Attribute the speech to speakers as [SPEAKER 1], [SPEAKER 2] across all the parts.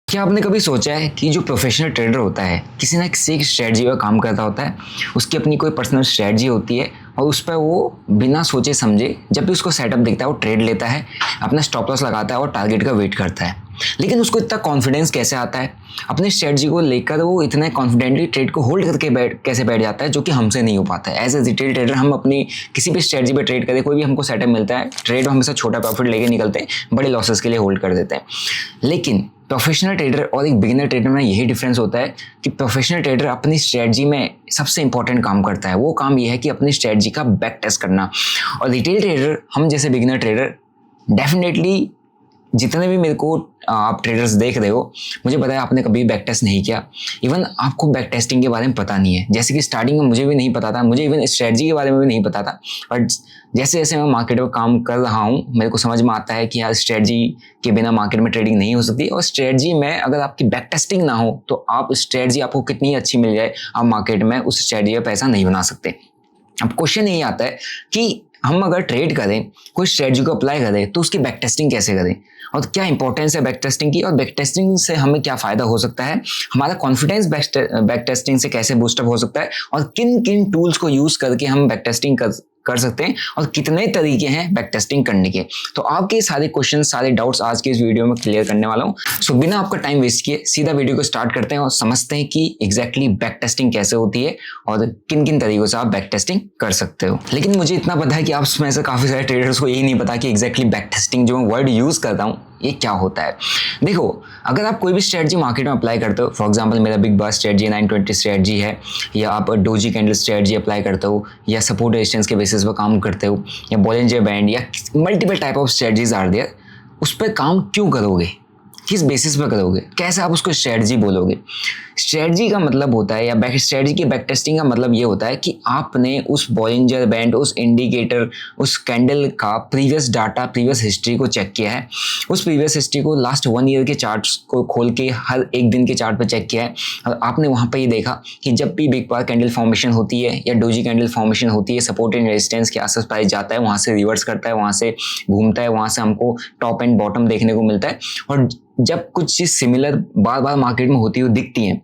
[SPEAKER 1] क्या आपने कभी सोचा है कि जो प्रोफेशनल ट्रेडर होता है किसी ना किसी एक स्ट्रेटजी पर काम करता होता है। उसकी अपनी कोई पर्सनल स्ट्रेटजी होती है और उस पर वो बिना सोचे समझे जब भी उसको सेटअप दिखता है वो ट्रेड लेता है, अपना स्टॉप लॉस लगाता है और टारगेट का वेट करता है। लेकिन उसको इतना कॉन्फिडेंस कैसे आता है अपनी स्ट्रेटजी को लेकर, वो इतने कॉन्फिडेंटली ट्रेड को होल्ड करके कैसे बैठ जाता है, जो कि हमसे नहीं हो पाता है। एज ए रिटेल ट्रेडर हम अपनी किसी भी स्ट्रेटजी पे ट्रेड करें, कोई भी हमको सेटअप मिलता है, ट्रेड हमेशा छोटा प्रॉफिट लेके निकलते हैं, बड़े लॉसेस के लिए होल्ड कर देते हैं। लेकिन प्रोफेशनल ट्रेडर और एक बिगिनर ट्रेडर में यही डिफरेंस होता है कि प्रोफेशनल ट्रेडर अपनी स्ट्रेटजी में सबसे इंपॉर्टेंट काम करता है। वो काम ये है कि अपनी स्ट्रेटजी का बैक टेस्ट करना। और रिटेल ट्रेडर, हम जैसे बिगिनर ट्रेडर, डेफिनेटली जितने भी मेरे को आप ट्रेडर्स देख रहे हो, मुझे पता है आपने कभी बैक टेस्ट नहीं किया। इवन आपको बैक टेस्टिंग के बारे में पता नहीं है। जैसे कि स्टार्टिंग में मुझे भी नहीं पता था, मुझे इवन स्ट्रेटजी के बारे में भी नहीं पता था। बट जैसे जैसे मैं मार्केट में काम कर रहा हूँ, मेरे को समझ में आता है कि यार स्ट्रेटजी के बिना मार्केट में ट्रेडिंग नहीं हो सकती। और स्ट्रेटजी में अगर आपकी बैक टेस्टिंग ना हो तो आप स्ट्रेटजी आपको कितनी अच्छी मिल जाए, आप मार्केट में उस स्ट्रेटजी में पैसा नहीं बना सकते। अब क्वेश्चन यही आता है कि हम अगर ट्रेड करें, कोई स्ट्रेटजी को अप्लाई करें, तो उसकी बैक टेस्टिंग कैसे करें और क्या इंपॉर्टेंस है बैक टेस्टिंग की, और बैक टेस्टिंग से हमें क्या फ़ायदा हो सकता है, हमारा कॉन्फिडेंस बैक टेस्टिंग से कैसे बूस्टअप हो सकता है, और किन किन टूल्स को यूज़ करके हम बैक टेस्टिंग कर सकते हैं, और कितने तरीके हैं बैक टेस्टिंग करने के। तो आपके सारे क्वेश्चन, सारे डाउट्स आज के इस वीडियो में क्लियर करने वाला हूँ। सो बिना आपका टाइम वेस्ट किए सीधा वीडियो को स्टार्ट करते हैं और समझते हैं कि एग्जैक्टली बैक टेस्टिंग कैसे होती है और किन किन तरीकों से आप बैक टेस्टिंग कर सकते हो। लेकिन मुझे इतना पता है कि आप में से काफ़ी सारे ट्रेडर्स को यही नहीं पता कि एग्जैक्टली बैक टेस्टिंग जो मैं वर्ड यूज़ करता हूँ ये क्या होता है। देखो, अगर आप कोई भी स्ट्रेटजी मार्केट में अप्लाई करते हो, फॉर एग्जांपल मेरा बिग बार स्ट्रेटजी 920 स्ट्रेटजी है, या आप डोजी कैंडल स्ट्रेटजी अप्लाई करते हो, या सपोर्ट रेजिस्टेंस के बेसिस पर काम करते हो, या बॉलिंजर बैंड, या multiple type of strategies are there, उस पर काम क्यों करोगे, किस बेसिस पर करोगे, कैसे आप उसको स्ट्रेटजी बोलोगे। स्ट्रेटजी का मतलब होता है, या स्ट्रेटजी की बैक टेस्टिंग का मतलब ये होता है कि आपने उस बॉलिंजर बैंड, उस इंडिकेटर, उस कैंडल का प्रीवियस डाटा, प्रीवियस हिस्ट्री को चेक किया है। उस प्रीवियस हिस्ट्री को लास्ट 1 ईयर के चार्ट्स को खोल के हर एक दिन के चार्ट पर चेक किया है, और आपने वहाँ पर ये देखा कि जब भी बिग बार कैंडल फॉर्मेशन होती है या डोजी कैंडल फॉर्मेशन होती है, सपोर्ट एंड रेजिस्टेंस के आसपास प्राइस जाता है, वहाँ से रिवर्स करता है, वहाँ से घूमता है, वहाँ से हमको टॉप एंड बॉटम देखने को मिलता है। और जब कुछ चीज़ सिमिलर बार बार मार्केट में होती हुई दिखती हैं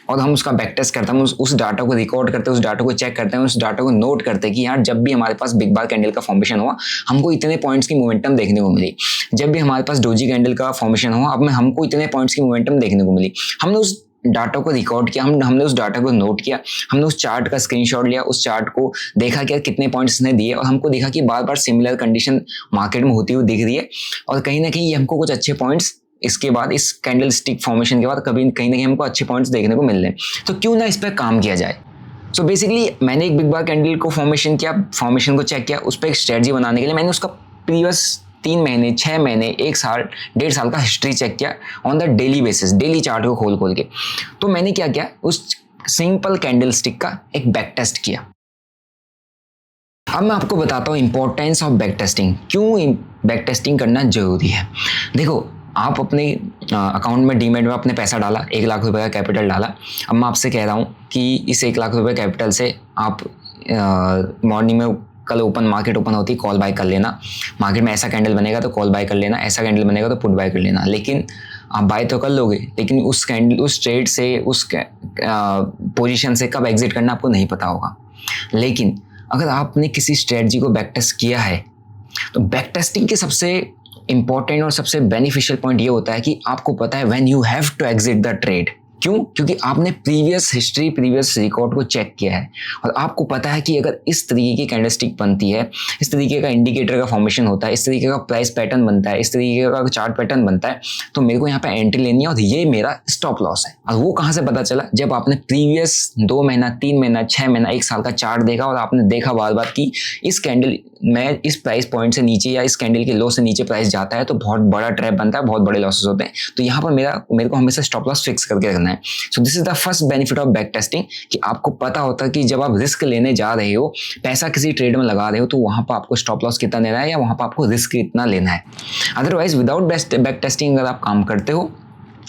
[SPEAKER 1] और हम उसका बैक टेस्ट करते हैं, हम उस डाटा को रिकॉर्ड करते हैं, उस डाटा को चेक करते हैं, उस डाटा को नोट करते हैं कि यार जब भी हमारे पास बिग बार कैंडल का फॉर्मेशन हुआ हमको इतने पॉइंट्स की मोमेंटम देखने को मिली, जब भी हमारे पास डोजी कैंडल का फॉर्मेशन हुआ अब में हमको इतने पॉइंट्स की मोमेंटम देखने को मिली। हमने उस डाटा को रिकॉर्ड किया, हमने उस डाटा को नोट किया, हमने उस चार्ट का स्क्रीनशॉट लिया, उस चार्ट को देखा कि कितने पॉइंट्स ने दिए, और हमको देखा कि बार बार सिमिलर कंडीशन मार्केट में होती हुई दिख रही है, और कहीं ना कहीं ये हमको कुछ अच्छे पॉइंट्स इसके बाद, इस कैंडल स्टिक फॉर्मेशन के बाद कहीं ना कहीं हमको अच्छे पॉइंट्स देखने को मिल रहे हैं, तो क्यों ना इस पर काम किया जाए। सो बेसिकली मैंने एक बिग बार कैंडल को फॉर्मेशन किया, फॉर्मेशन को चेक किया, उस पर एक स्ट्रेटजी बनाने के लिए मैंने उसका प्रीवियस 3 महीने, 6 महीने, 1 साल, 1.5 साल का हिस्ट्री चेक किया on the daily basis, daily chart को खोल के। तो मैंने क्या किया, उस सिंपल कैंडल स्टिक का एक बैक टेस्ट किया। अब मैं आपको बताता हूँ इंपॉर्टेंस ऑफ बैक टेस्टिंग, क्यों बैक टेस्टिंग करना जरूरी है। देखो, आप अपने अकाउंट में, डीमैट में अपने पैसा डाला, 1 लाख रुपए का कैपिटल डाला। अब मैं आपसे कह रहा हूँ कि इस 1 लाख रुपए कैपिटल से आप मॉर्निंग में, कल मार्केट ओपन होती, कॉल बाय कर लेना। मार्केट में ऐसा कैंडल बनेगा तो कॉल बाय कर लेना, ऐसा कैंडल बनेगा तो पुट बाय कर लेना। लेकिन आप बाय तो कर लोगे, लेकिन उस कैंडल, उस ट्रेड से, उस पोजीशन से कब एग्जिट करना आपको नहीं पता होगा। लेकिन अगर आपने किसी स्ट्रेटजी को बैक टेस्ट किया है तो बैक टेस्टिंग के सबसे इंपॉर्टेंट और सबसे बेनिफिशियल पॉइंट ये होता है कि आपको पता है when you have to exit the trade. क्यों? क्योंकि आपने प्रीवियस हिस्ट्री, प्रीवियस रिकॉर्ड को चेक किया है, और आपको पता है कि अगर इस तरीके की कैंडलस्टिक बनती है, इस तरीके का इंडिकेटर का फॉर्मेशन होता है, इस तरीके का प्राइस पैटर्न बनता है, इस तरीके का चार्ट पैटर्न बनता है, तो मेरे को यहाँ पे एंट्री लेनी है और ये मेरा स्टॉप लॉस है। और वो कहाँ से पता चला? जब आपने प्रीवियस 2 महीना, 3 महीना, 6 महीना, 1 साल का चार्ट देखा और आपने देखा बार बार कि इस कैंडल में इस प्राइस पॉइंट से नीचे या इस कैंडल के लो से नीचे प्राइस जाता है तो बहुत बड़ा ट्रैप बनता है, बहुत बड़े लॉसेस होते हैं। तो यहाँ पर मेरे को हमेशा स्टॉप लॉस फिक्स करके रखना है। So this is the first benefit of back testing, कि आपको पता होता है कि जब आप रिस्क लेने जा रहे हो, पैसा किसी ट्रेड में लगा रहे हो, तो वहाँ पर आपको स्टॉप लॉस कितना लेना है या वहाँ पर आपको रिस्क कितना लेना है। अदरवाइज विदाउट बैक टेस्टिंग अगर आप काम करते हो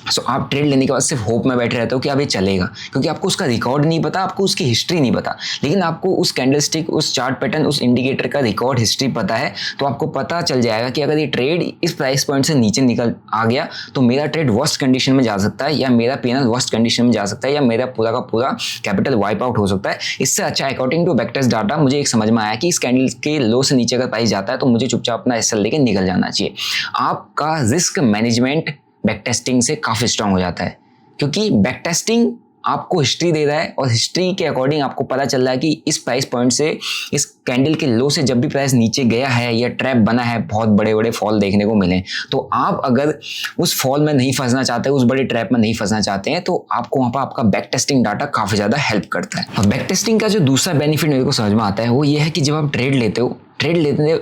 [SPEAKER 1] सो आप ट्रेड लेने के बाद सिर्फ होप में बैठे रहते हो कि अब ये चलेगा, क्योंकि आपको उसका रिकॉर्ड नहीं पता, आपको उसकी हिस्ट्री नहीं पता। लेकिन आपको उस कैंडलस्टिक, उस चार्ट पैटर्न, उस इंडिकेटर का रिकॉर्ड हिस्ट्री पता है, तो आपको पता चल जाएगा कि अगर ये ट्रेड इस प्राइस पॉइंट से नीचे निकल आ गया तो मेरा ट्रेड वर्स्ट कंडीशन में जा सकता है, या मेरा पीएनएल वर्स्ट कंडीशन में जा सकता है, या मेरा पूरा का पूरा कैपिटल वाइप आउट हो सकता है। इससे अच्छा अकॉर्डिंग टू बैकटेस्ट डाटा मुझे एक समझ में आया कि इस कैंडल के लो से नीचे अगर प्राइस जाता है तो मुझे चुपचाप अपना एसएल लेके निकल जाना चाहिए। आपका रिस्क मैनेजमेंट बैक टेस्टिंग से काफ़ी स्ट्रांग हो जाता है, क्योंकि बैक टेस्टिंग आपको हिस्ट्री दे रहा है और हिस्ट्री के अकॉर्डिंग आपको पता चल रहा है कि इस प्राइस पॉइंट से, इस कैंडल के लो से जब भी प्राइस नीचे गया है या ट्रैप बना है, बहुत बड़े बड़े फॉल देखने को मिले, तो आप अगर उस फॉल में नहीं फंसना चाहते, उस बड़े ट्रैप में नहीं फंसना चाहते हैं, तो आपको वहाँ पर आपका बैक टेस्टिंग डाटा काफ़ी ज़्यादा हेल्प करता है। और बैक टेस्टिंग का जो दूसरा बेनिफिट मेरे को समझ में आता है वो ये है कि जब आप ट्रेड लेते हो, ट्रेड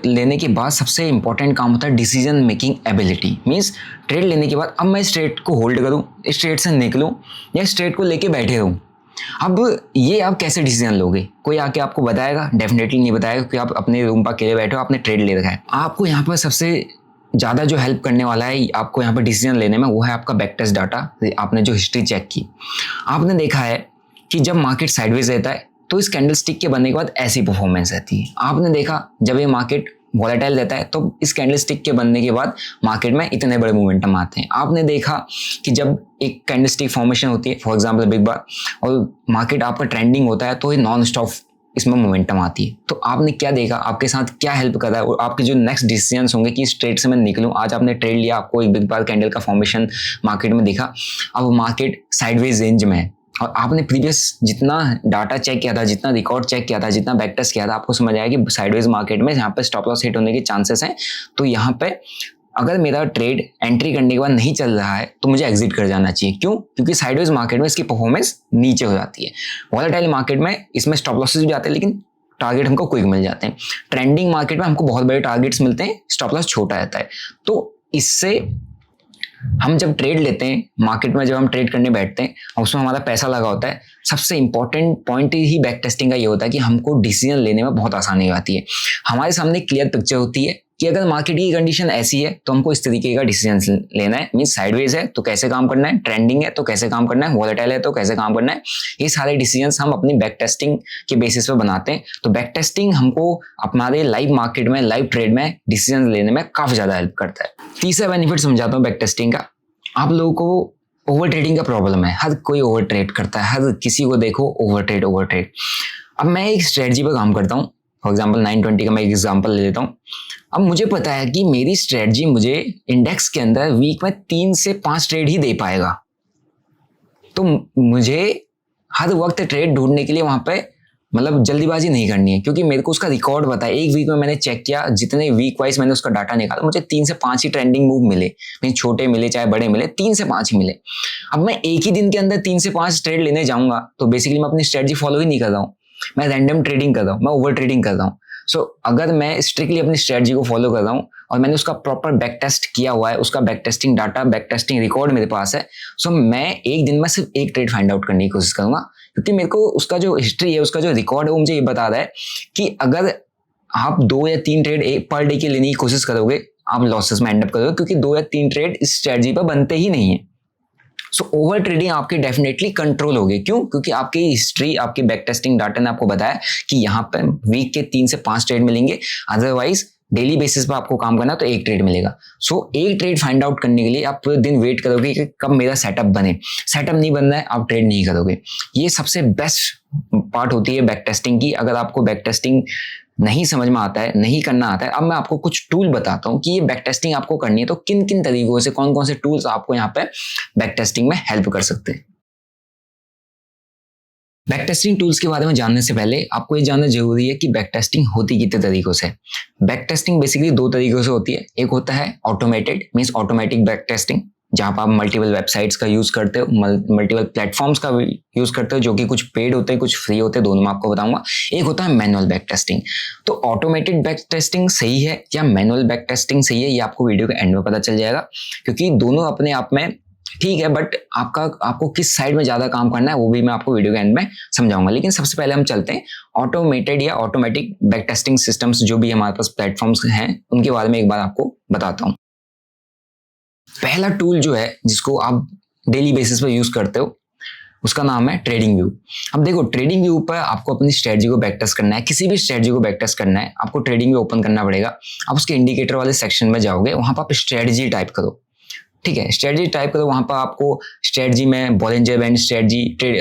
[SPEAKER 1] लेने के बाद सबसे इंपॉर्टेंट काम होता है decision making ability. Means trade लेने के बाद अब मैं इस ट्रेड को होल्ड करूं, इस ट्रेड से निकलूं, या इस ट्रेड को लेके बैठे रहूं। अब ये आप कैसे डिसीजन लोगे? कोई आके आपको बताएगा? डेफिनेटली नहीं बताएगा, क्योंकि आप अपने रूम पर अकेले बैठे हो, आपने ट्रेड ले रखा है। आपको यहाँ पर सबसे ज़्यादा जो हेल्प करने वाला है आपको यहाँ पर डिसीजन लेने में, वो है आपका बैक टेस्ट डाटा। आपने जो हिस्ट्री चेक की, आपने देखा है कि जब मार्केट साइडवेज रहता है तो इस कैंडलस्टिक के बनने के बाद ऐसी परफॉर्मेंस रहती है। आपने देखा जब ये मार्केट वॉलेटाइल रहता है तो इस कैंडलस्टिक के बनने के बाद मार्केट में इतने बड़े मोमेंटम आते हैं। आपने देखा कि जब एक कैंडलस्टिक फॉर्मेशन होती है, फॉर एग्जांपल बिग बार, और मार्केट आपका ट्रेंडिंग होता है तो ये नॉन स्टॉप इसमें मोमेंटम आती है। तो आपने क्या देखा, आपके साथ क्या हेल्प कर रहा है, और आपके जो नेक्स्ट डिसीजंस होंगे कि इस ट्रेड से मैं निकलूं। आज आपने ट्रेड लिया, आपको एक बिग बार कैंडल का फॉर्मेशन मार्केट में दिखा, अब मार्केट साइडवेज रेंज में है, और आपने प्रीवियस जितना डाटा चेक किया था, जितना रिकॉर्ड चेक किया था, जितना बैक टेस्ट किया था, आपको समझ आया कि साइडवेज मार्केट में यहाँ पे स्टॉप लॉस हिट होने के चांसेस हैं। तो यहाँ पे अगर मेरा ट्रेड एंट्री करने के बाद नहीं चल रहा है तो मुझे एग्जिट कर जाना चाहिए। क्यों? क्योंकि साइडवेज मार्केट में इसकी परफॉर्मेंस नीचे हो जाती है। वॉलेटाइल मार्केट में इसमें स्टॉप लॉसेस भी जाते हैं, लेकिन टारगेट हमको क्विक मिल जाते हैं। ट्रेंडिंग मार्केट में हमको बहुत बड़े टारगेट्स मिलते हैं, स्टॉप लॉस छोटा रहता है। तो इससे हम जब ट्रेड लेते हैं मार्केट में, जब हम ट्रेड करने बैठते हैं और उसमें हमारा पैसा लगा होता है, सबसे इंपॉर्टेंट पॉइंट ही बैक टेस्टिंग का ये होता है कि हमको डिसीजन लेने में बहुत आसानी आती है। हमारे सामने क्लियर पिक्चर होती है कि अगर मार्केट की कंडीशन ऐसी है तो हमको इस तरीके का डिसीजन लेना है। मींस साइडवेज है तो कैसे काम करना है, ट्रेंडिंग है तो कैसे काम करना है, वॉलेटाइल है तो कैसे काम करना है। ये सारे डिसीजंस हम अपनी बैक टेस्टिंग के बेसिस पे बनाते हैं। तो बैक टेस्टिंग हमको हमारे लाइव मार्केट में, लाइव ट्रेड में डिसीजन लेने में काफी ज्यादा हेल्प करता है। तीसरा बेनिफिट समझाता हूँ बैक टेस्टिंग का। आप लोगों को ओवर ट्रेडिंग का प्रॉब्लम है, हर कोई ओवर ट्रेड करता है, हर किसी को देखो ओवर ट्रेड। अब मैं एक स्ट्रेटजी पर काम करता हूँ, फॉर एग्जाम्पल 920 का मैं एक एग्जाम्पल ले लेता हूँ। अब मुझे पता है कि मेरी स्ट्रेटजी मुझे इंडेक्स के अंदर वीक में 3 से 5 ट्रेड ही दे पाएगा। तो मुझे हर वक्त ट्रेड ढूंढने के लिए वहां पे मतलब जल्दीबाजी नहीं करनी है, क्योंकि मेरे को उसका रिकॉर्ड पता है। एक वीक में मैंने चेक किया, जितने वीक वाइज मैंने उसका डाटा निकाला, मुझे 3 से 5 ही ट्रेंडिंग मूव मिले। नहीं छोटे मिले चाहे बड़े मिले, 3 से 5 ही मिले। अब मैं एक ही दिन के अंदर 3 से 5 ट्रेड लेने जाऊंगा तो बेसिकली मैं अपनी स्ट्रेटजी फॉलो ही नहीं कर रहा हूँ, मैं रैंडम ट्रेडिंग कर रहा हूँ, मैं ओवर ट्रेडिंग कर रहा हूँ। सो अगर मैं स्ट्रिक्टली अपनी स्ट्रेटजी को फॉलो कर रहा हूँ और मैंने उसका प्रॉपर बैक टेस्ट किया हुआ है, उसका back testing data, back testing record मेरे पास है, सो मैं एक दिन में सिर्फ एक ट्रेड फाइंड आउट करने की कोशिश करूंगा, क्योंकि मेरे को उसका जो हिस्ट्री है, उसका जो रिकॉर्ड है, वो मुझे ये बता रहा है कि अगर आप 2 या 3 ट्रेड पर डे की लेने की कोशिश करोगे, आप लॉसेस में एंड अप करोगे, क्योंकि 2 या 3 ट्रेड इस स्ट्रेटजी पर बनते ही नहीं है। सो ओवर ट्रेडिंग आपकी डेफिनेटली कंट्रोल होगी। क्यों? क्योंकि आपकी हिस्ट्री, आपकी बैक टेस्टिंग डाटा ने आपको बताया कि यहाँ पे वीक के 3 से 5 ट्रेड मिलेंगे, अदरवाइज डेली बेसिस पर आपको काम करना तो एक ट्रेड मिलेगा। सो एक ट्रेड फाइंड आउट करने के लिए आप पूरे दिन वेट करोगे कि कब मेरा सेटअप बने। सेटअप नहीं बन रहा है, आप ट्रेड नहीं करोगे। ये सबसे बेस्ट पार्ट होती है बैक टेस्टिंग की। अगर आपको बैक टेस्टिंग नहीं समझ में आता है, नहीं करना आता है, अब मैं आपको कुछ टूल बताता हूँ कि ये बैक टेस्टिंग आपको करनी है तो किन किन तरीकों से, कौन कौन से टूल्स आपको यहाँ पे बैक टेस्टिंग में हेल्प कर सकते हैं। बैक टेस्टिंग टूल्स के बारे में जानने से पहले आपको ये जानना जरूरी है कि बैक टेस्टिंग होती कितने तरीकों से। बैक टेस्टिंग बेसिकली 2 तरीकों से होती है। एक होता है automated, means automatic back testing, जहां पर आप मल्टीपल वेबसाइट्स का यूज करते हो, मल्टीपल प्लेटफॉर्म्स का यूज करते हो, जो कि कुछ पेड होते हैं, कुछ फ्री होते हैं, दोनों में आपको बताऊंगा। एक होता है मैनुअल बैक टेस्टिंग। तो ऑटोमेटेड बैक टेस्टिंग सही है या मैनुअल बैक टेस्टिंग सही है, ये आपको वीडियो के एंड में पता चल जाएगा, क्योंकि दोनों अपने आप में ठीक है, बट आपको किस साइड में ज्यादा काम करना है वो भी मैं आपको वीडियो के एंड में समझाऊंगा। लेकिन सबसे पहले हम चलते हैं ऑटोमेटेड या ऑटोमेटिक बैक टेस्टिंग सिस्टम्स, जो भी हमारे पास प्लेटफॉर्म्स हैं उनके बारे में एक बार आपको बताता हूं। पहला टूल जो है जिसको आप डेली बेसिस पे यूज़ करते हो, उसका नाम है ट्रेडिंग व्यू। अब देखो ट्रेडिंग व्यू पर आपको अपनी स्ट्रेटजी को बैक टेस्ट करना है, किसी भी स्ट्रेटजी को बैक टेस्ट करना है, आपको ट्रेडिंग व्यू ओपन करना पड़ेगा। आप उसके इंडिकेटर वाले सेक्शन में जाओगे, वहाँ पर आप स्ट्रेटजी टाइप करो, ठीक है, स्ट्रेटजी टाइप करो। वहाँ पर आपको स्ट्रेटजी में बॉलिंजर बैंड स्ट्रेटजी,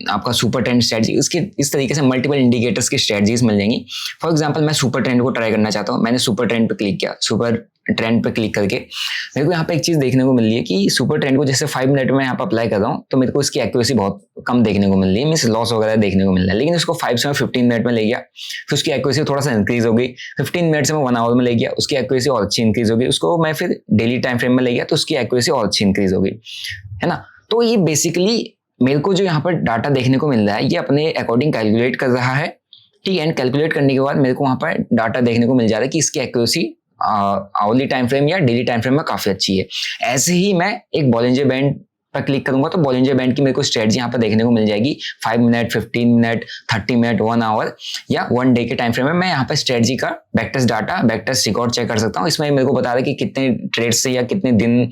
[SPEAKER 1] आपका सुपर ट्रेंड स्ट्रेटजी, इसके इस तरीके से मल्टीपल इंडिकेटर्स की स्ट्रेटजीज मिल जाएंगी। फॉर एग्जांपल मैं सुपर ट्रेंड को ट्राई करना चाहता हूँ, मैंने सुपर ट्रेंड पे क्लिक किया, सुपर ट्रेंड पे क्लिक करके मेरे को यहाँ पे एक चीज़ देखने को मिल रही है कि सुपर ट्रेंड को जैसे 5 मिनट में यहाँ पे अप्लाई कर रहा हूँ तो मेरे को इसकी एक्यूरेसी बहुत कम देखने को मिल रही है, मीन्स लॉस वगैरह देखने को मिल रहा है। लेकिन इसको 5 से मैं 15 मिनट में ले गया, फिर उसकी एक्यूरेसी थोड़ा सा इंक्रीज हो गई, 15 मिनट से मैं 1 आवर में ले गया, उसकी एक्यूरेसी और अच्छी इंक्रीज हो गई, उसको मैं फिर डेली टाइम फ्रेम में ले गया तो उसकी एक्यूरेसी और अच्छी इंक्रीज हो गई, है ना। तो ये बेसिकली मेरे को जो यहाँ पर डाटा देखने को मिल रहा है ये अपने अकॉर्डिंग कैलकुलेट कर रहा है, ठीक है। एंड कैलकुलेट करने के बाद मेरे को वहाँ पर डाटा देखने को मिल जा रहा है कि इसकी एक्यूरेसी आवरली टाइम फ्रेम या डेली टाइम फ्रेम में काफी अच्छी है। ऐसे ही मैं एक बॉलिंजर बैंड पर क्लिक करूंगा तो बॉलिंजर बैंड की मेरे को स्ट्रेटजी यहाँ पर देखने को मिल जाएगी, 5 मिनट, 15 मिनट, 30 मिनट, 1 आवर या 1 डे के टाइम फ्रेम में। मैं यहाँ पर स्ट्रेटजी का backtest data, backtest record check कर सकता हूँ। इसमें मेरे को बता रहा है कि कितने ट्रेड्स से या कितने दिन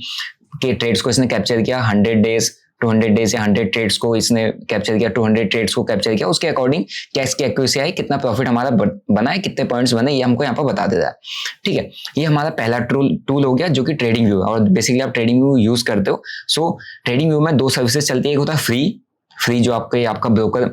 [SPEAKER 1] के ट्रेड्स को इसने कैप्चर किया, 100 डेज, 200 डेज या 100 ट्रेड्स को इसने कैप्चर किया, 200 ट्रेड्स को कैप्चर किया, उसके अकॉर्डिंग क्या इसकी एक्यूरेसी आई, कितना प्रॉफिट हमारा बना है, कितने पॉइंट्स बने, ये हमको यहाँ पर बता देता है, ठीक है। ये हमारा पहला टूल हो गया जो कि ट्रेडिंग व्यू है, और बेसिकली आप ट्रेडिंग व्यू यूज करते हो। सो ट्रेडिंग व्यू में 2 सर्विसेज चलती है, एक होता है फ्री जो आपका ब्रोकर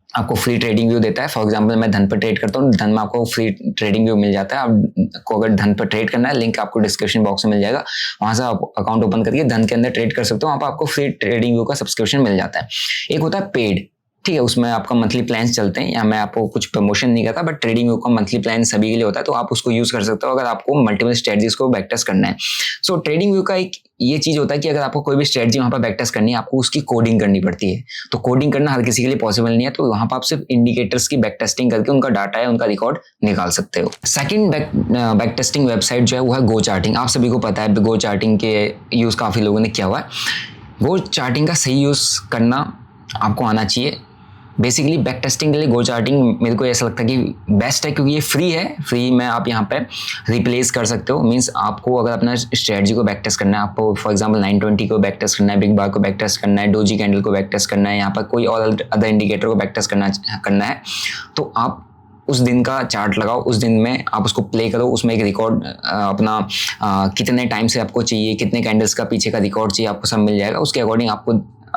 [SPEAKER 1] आपको फ्री ट्रेडिंग व्यू देता है। फॉर एग्जांपल मैं धन पर ट्रेड करता हूँ, धन में आपको फ्री ट्रेडिंग व्यू मिल जाता है। आपको अगर धन पर ट्रेड करना है, लिंक आपको डिस्क्रिप्शन बॉक्स में मिल जाएगा, वहां से आप अकाउंट ओपन करके धन के अंदर ट्रेड कर सकते हो, वहां पर आपको फ्री ट्रेडिंग व्यू का सब्सक्रिप्शन मिल जाता है। एक होता है पेड, ठीक है, उसमें आपका मंथली प्लान्स चलते हैं, या मैं आपको कुछ प्रमोशन नहीं करता, बट ट्रेडिंग व्यू का मंथली प्लान सभी के लिए होता है, तो आप उसको यूज कर सकते हो अगर आपको मल्टीपल स्ट्रेटजीज को बैकटेस्ट करना है। सो ट्रेडिंग व्यू का एक ये चीज होता है कि अगर आपको कोई भी स्ट्रेटजी वहां पर बैकटेस्ट करनी है, आपको उसकी कोडिंग करनी पड़ती है। तो कोडिंग करना हर किसी के लिए पॉसिबल नहीं है, तो वहां पर आप सिर्फ इंडिकेटर्स की बैकटेस्टिंग करके उनका डाटा है, उनका रिकॉर्ड निकाल सकते हो। सेकंड बैकटेस्टिंग वेबसाइट जो है वो है गो चार्टिंग। आप सभी को पता है गो चार्टिंग के यूज काफी लोगों ने किया हुआ है। गो चार्टिंग का सही यूज करना आपको आना चाहिए। बेसिकली बैक टेस्टिंग के लिए गो चार्टिंग मेरे को ऐसा लगता है कि बेस्ट है, क्योंकि ये फ्री है, फ्री में आप यहाँ पे रिप्लेस कर सकते हो। मींस आपको अगर अपना स्ट्रेटजी को बैक टेस्ट करना है, आपको फॉर एग्जांपल 920 को बैक टेस्ट करना है, बिग बार को बैक टेस्ट करना है, डोजी कैंडल को बैक टेस्ट करना है, यहाँ पर कोई और अदर इंडिकेटर को बैक टेस्ट करना है, तो आप उस दिन का चार्ट लगाओ, उस दिन में आप उसको प्ले करो, उसमें एक रिकॉर्ड अपना कितने टाइम से आपको चाहिए, कितने कैंडल्स का पीछे का रिकॉर्ड चाहिए, आपको सब मिल जाएगा। उसके अकॉर्डिंग आपको